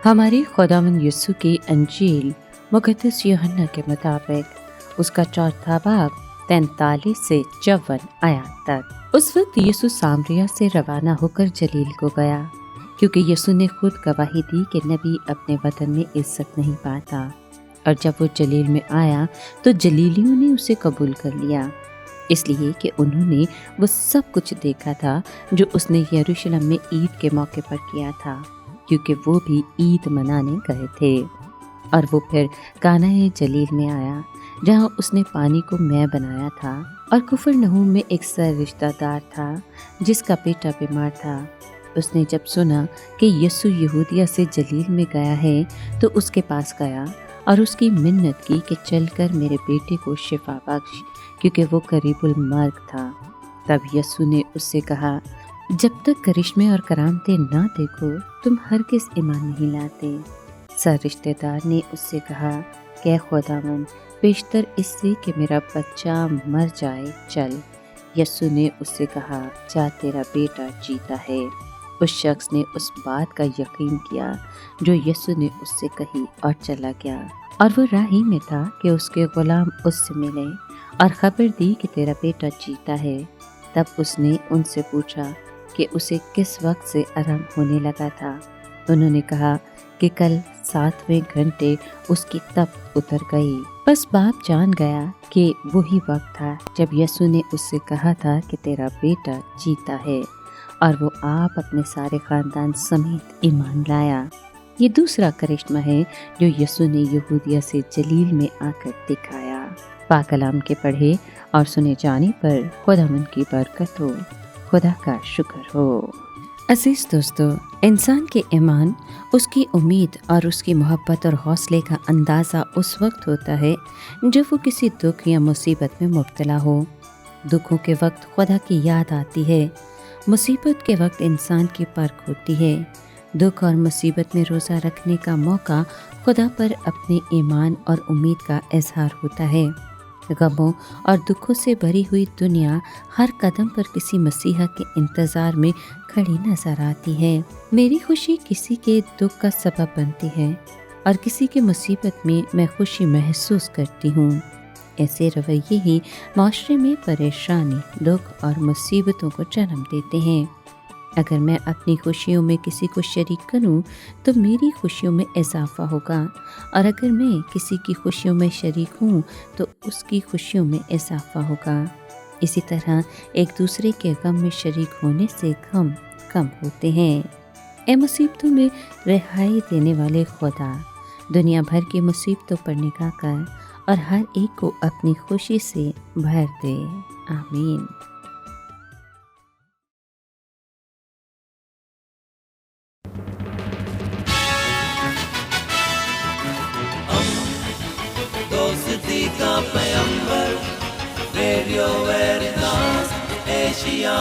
हमारे खुदावंद यीशु की अंजील मुक़द्दस यूहन्ना के मुताबिक उसका चौथा बाब 43 से 54 आयत तक। उस वक्त यीशु सामरिया से रवाना होकर जलील को गया, क्योंकि यीशु ने खुद गवाही दी कि नबी अपने वतन में इज्जत नहीं पाता। और जब वो जलील में आया तो जलीलियों ने उसे कबूल कर लिया, इसलिए कि उन्होंने वो सब कुछ देखा था जो उसने यरूशलेम में ईद के मौके पर किया था, क्योंकि वो भी ईद मनाने गए थे। और वो फिर काना जलील में आया, जहाँ उसने पानी को मैं बनाया था। और कुफरनहूम में एक सर रिश्तेदार था जिसका बेटा बीमार था। उसने जब सुना कि यीशु यहूदिया से जलील में गया है तो उसके पास गया और उसकी मिन्नत की कि चलकर मेरे बेटे को शिफा बख्श, क्योंकि वो करीबुल मर्ग था। तब यीशु ने उससे कहा, जब तक करिश्मे और करामतें ना देखो तुम हरगिज़ ईमान नहीं लाते। सर रिश्तेदार ने उससे कहा कि खुदावंद, बेशतर इससे कि मेरा बच्चा मर जाए चल। यीशु ने उससे कहा, जा तेरा बेटा जीता है। उस शख्स ने उस बात का यकीन किया जो यीशु ने उससे कही और चला गया। और वो राही में था कि उसके गुलाम उससे मिले और खबर दी कि तेरा बेटा जीता है। तब उसने उनसे पूछा कि उसे किस वक्त से आराम होने लगा था। उन्होंने कहा कि कल 7वें घंटे उसकी तप उतर गई। बस बाप जान गया कि वही वक्त था जब यीशु ने उससे कहा था कि तेरा बेटा जीता है, और वो आप अपने सारे खानदान समेत ईमान लाया। ये दूसरा करिश्मा है जो यीशु ने यहूदिया से जलील में आकर दिखाया। पाक कलाम के पढ़े और सुने जाने पर खुदावंद की बरकत हो, खुदा का शुक्र हो। अजीज दोस्तों, इंसान के ईमान, उसकी उम्मीद और उसकी मोहब्बत और हौसले का अंदाज़ा उस वक्त होता है जब वो किसी दुख या मुसीबत में मुब्तला हो। दुखों के वक्त खुदा की याद आती है, मुसीबत के वक्त इंसान की परख होती है। दुख और मुसीबत में रोज़ा रखने का मौका खुदा पर अपने ईमान और उम्मीद का इजहार होता है। गमों और दुखों से भरी हुई दुनिया हर कदम पर किसी मसीहा के इंतज़ार में खड़ी नजर आती है। मेरी खुशी किसी के दुख का सबब बनती है और किसी के मुसीबत में मैं खुशी महसूस करती हूँ। ऐसे रवैये ही माशरे में परेशानी, दुख और मुसीबतों को जन्म देते हैं। अगर मैं अपनी खुशियों में किसी को शरीक करूं तो मेरी खुशियों में इजाफा होगा, और अगर मैं किसी की खुशियों में शरीक हूं तो उसकी खुशियों में इजाफा होगा। इसी तरह एक दूसरे के गम में शरीक होने से गम कम होते हैं। ए मुसीबतों में रिहाई देने वाले खुदा, दुनिया भर की मुसीबतों पर निगाह कर और हर एक को अपनी खुशी से भर दे। आमीन। दोस्ती का पैगंबर, रेडियो वेरितास एशिया।